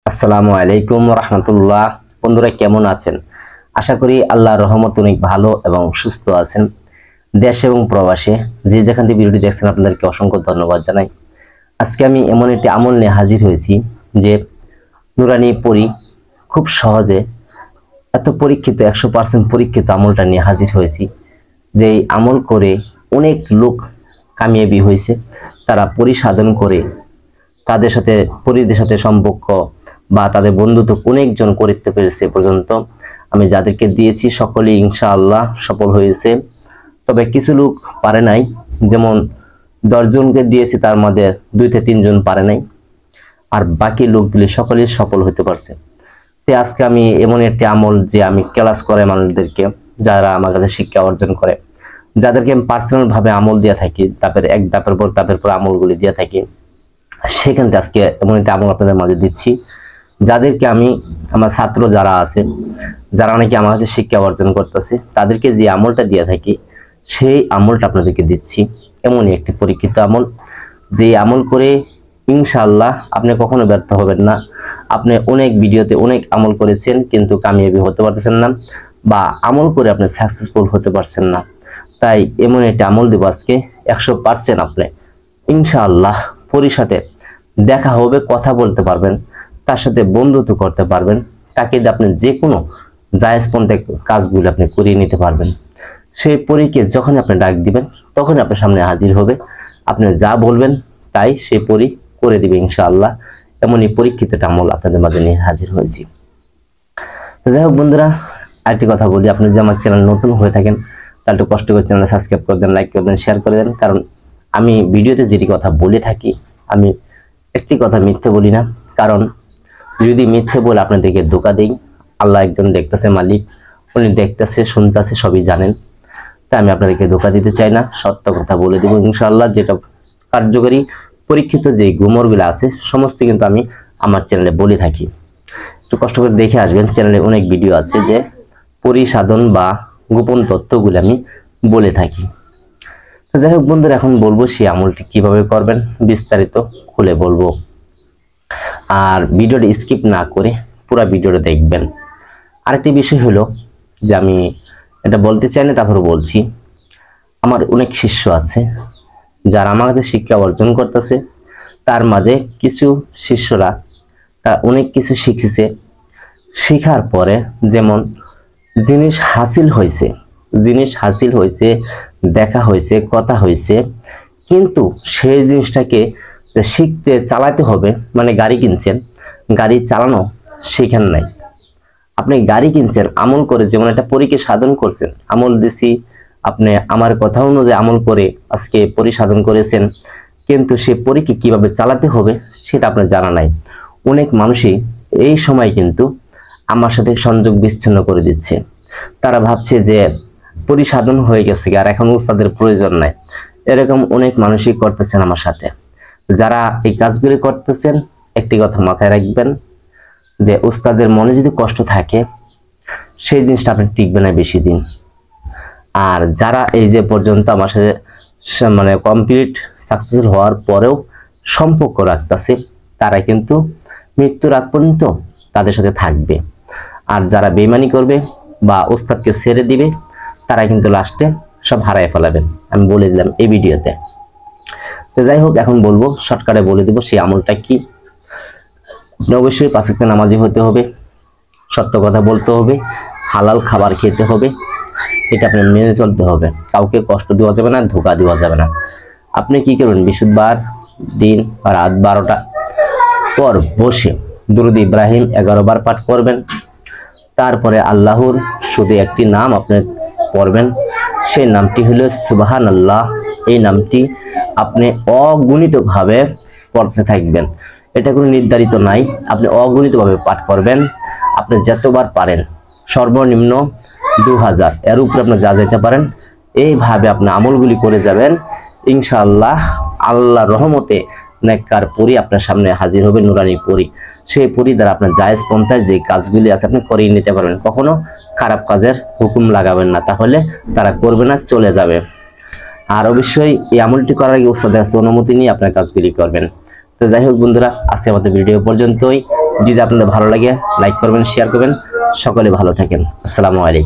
আসসালামু আলাইকুম রাহমাতুল্লাহ। বন্ধুরা কেমন আছেন? আশা করি আল্লাহর রহমত অনেক ভালো এবং সুস্থ আছেন। দেশ এবং প্রবাসে যে যেখান থেকে ভিডিওটি দেখছেন আপনাদেরকে অসংখ্য ধন্যবাদ জানাই। আজকে আমি এমন একটি আমল নিয়ে হাজির হয়েছি যে নুরানি পরি খুব সহজে এত পরীক্ষিত 100% পরীক্ষিত আমলটা নিয়ে হাজির হয়েছি। যে আমল করে অনেক লোক কামিয়াবি হয়েছে, তারা পরিসাধন করে তাদের সাথে পরিদের সাথে সম্পর্ক বা তাদের বন্ধুত্ব অনেকজন করতে পেরেছে। পর্যন্ত আমি যাদেরকে দিয়েছি সকলেই ইনশাআল্লাহ সফল হয়েছে। তবে কিছু লোক পারে নাই, যেমন 10 জনকে দিয়েছি তার মধ্যে 2 থেকে 3 জন পারে নাই, আর বাকি লোকগুলি সকলেই সফল হতে পারছে। তো আজকে আমি এমন একটি আমল যে আমি ক্লাস করে মানুষদেরকে, যারা আমার কাছে শিক্ষা অর্জন করে, যাদেরকে আমি পার্সোনাল ভাবে আমল দিয়ে থাকি, তারপরে এক ধাপের পর আমলগুলি দিয়ে থাকি, সেখান থেকে আজকে এমন একটা আমল আপনাদের মাঝে দিচ্ছি। যাদেরকে আমি আমার ছাত্র যারা আছে, যারা নাকি আমার কাছে শিক্ষা অর্জন করতেছে, তাদেরকে যে আমলটা দিয়ে থাকি সেই আমলটা আপনাদেরকে দিচ্ছি। এমনই একটি পরীক্ষিত আমল, যে আমল করে ইনশাআল্লাহ আপনি কখনো ব্যর্থ হবেন না। আপনি অনেক ভিডিওতে অনেক আমল করেছেন কিন্তু কামিয়াবি হতে পারতেছেন না, বা আমল করে আপনি সাকসেসফুল হতে পারছেন না। তাই এমন একটা আমল দেব আজকে, 100% আপনি ইনশাআল্লাহ পরির সাথে দেখা হবে, কথা বলতে পারবেন, তার সাথে বন্ধুত্ব করতে পারবেন, তাকে দিয়ে আপনি যে কোনো জায়েজ পন্থায় কাজগুলো আপনি করিয়ে নিতে পারবেন। সেই পরীকে যখন আপনি ডাক দিবেন তখন আপনার সামনে হাজির হবে, আপনি যা বলবেন তাই সেই পরী করে দিবে ইনশাআল্লাহ। এমনই পরীক্ষিত আমল আপনাদের মাঝে নিয়ে হাজির হয়েছি। যাই হোক বন্ধুরা, আরেকটি কথা বলি, আপনি যদি আমার চ্যানেল নতুন হয়ে থাকেন তাহলে একটু কষ্ট করে চ্যানেল সাবস্ক্রাইব করে দেন, লাইক করে দেন, শেয়ার করে দেন। কারণ আমি ভিডিওতে যেটি কথা বলে থাকি, আমি একটি কথা মিথ্যে বলি না। কারণ যদি মিথ্যে বলে আপনাদেরকে ধোঁকা দেই, আল্লাহ একজন দেখতেছে, মালিক উনি দেখতেছে, শুনতেছে, সবই জানেন। তাই আমি আপনাদেরকে ধোঁকা দিতে চাই না, সত্য কথা বলে দেবো ইনশাআল্লাহ। যেটা কার্যকরী পরীক্ষিত যে গুমরগুলো আছে সমস্ত কিন্তু আমি আমার চ্যানেলে বলে থাকি। একটু কষ্ট করে দেখে আসবেন, চ্যানেলে অনেক ভিডিও আছে যে পরিসাধন বা গোপন তথ্যগুলো আমি বলে থাকি। যাই হোক বন্ধুরা, এখন বলবো সেই আমলটি কিভাবে করবেন, বিস্তারিত খুলে বলবো। আর ভিডিওটি স্কিপ না করে পুরো ভিডিওটা দেখবেন। আরেকটি বিষয় হলো যে আমি এটা বলতে চাই না, তারপরে বলছি, আমার অনেক শিষ্য আছে যারা আমার কাছে শিক্ষা অর্জন করতেছে। তার মাঝে কিছু শিষ্যরা তারা অনেক কিছু শিখেছে, শেখার পরে যেমন জিনিস হাসিল হয়েছে, দেখা হয়েছে, কথা হয়েছে, কিন্তু সেই জিনিসটাকে শিখতে চালাতে হবে। মানে গাড়ি কিনছেন, গাড়ি চালানো শেখান নাই, আপনি গাড়ি কিনছেন আমল করে, যেমন একটা পরীকে সাধন করছেন, আমল দিছি, আপনি আমার কথা অনুযায়ী আমল করে আজকে পরিসাধন করেছেন, কিন্তু সে পরীকে কিভাবে চালাতে হবে সেটা আপনার জানা নাই। অনেক মানুষই এই সময় কিন্তু আমার সাথে সংযোগ বিচ্ছিন্ন করে দিচ্ছে। তারা ভাবছে যে পরিসাধন হয়ে গেছে আর এখন উস্তাদের প্রয়োজন নাই। এরকম অনেক মানুষই করতেছেন আমার সাথে। যারা এই কাজগুলি করতেছেন, একটি কথা মাথায় রাখবেন যে উস্তাদের মনে যদি কষ্ট থাকে সেই জিনিসটা আপনি টিকবে না বেশি দিন। আর যারা এই যে পর্যন্ত আমার সাথে মানে কমপ্লিট সাকসেসফুল হওয়ার পরেও সম্পর্ক রাখতেছে, তারা কিন্তু মৃত্যুর আগ পর্যন্ত তাদের সাথে থাকবে। আর যারা বেইমানি করবে বা উস্তাদকে ছেড়ে দিবে, তারা কিন্তু লাস্টে সব হারায় ফেলাবেন, আমি বলে দিলাম এই ভিডিওতে। তো যাই হোক, এখন বলবো, শর্টকাটে বলে দিব সেই আমলটা কি। অবশ্যই 5 ওয়াক্ত নামাজি হতে হবে, সত্য কথা বলতে হবে, হালাল খাবার খেতে হবে, এটা আপনি মেনে চলতে হবে। কাউকে কষ্ট দেওয়া যাবে না, ধোঁকা দেওয়া যাবে না। আপনি কি করবেন, বৃহস্পতিবার দিন রাত 12টা পর বসে দুরূদ ইব্রাহিম 11 বার পাঠ করবেন। তারপরে আল্লাহর শুধু একটি নাম আপনি পড়বেন, সেই নামটি হলো সুবহানাল্লাহ। এই নামটি আপনি অগণিতভাবে পড়তে থাকবেন, এটা কোনো নির্ধারিত নাই, আপনি অগণিতভাবে পাঠ করবেন। আপনি যতবার পারেন, সর্বনিম্ন 2000, এর উপরে আপনি যা যেতে পারেন, এইভাবে আপনি আমলগুলি করে যাবেন। ইনশাআল্লাহ আল্লাহর রহমতে নেককার পরী আপনার সামনে হাজির হবে, নুরানি পরী। সেই পরী দ্বারা আপনার জায়েজ পন্থায় যে কাজগুলি আছে আপনি করিয়ে নিতে পারবেন। কখনো খারাপ কাজের হুকুম লাগাবেন না, তাহলে তারা করবে না, চলে যাবে। আর অবশ্যই এই আমলটি করার আগে উস্তাদের কাছে অনুমতি নিয়ে আপনার কাজগুলি করবেন। তো যাই হোক বন্ধুরা, আজকে আমাদের ভিডিও পর্যন্তই। যদি আপনাদের ভালো লাগে লাইক করবেন, শেয়ার করবেন। সকলে ভালো থাকেন। আসসালামু আলাইকুম।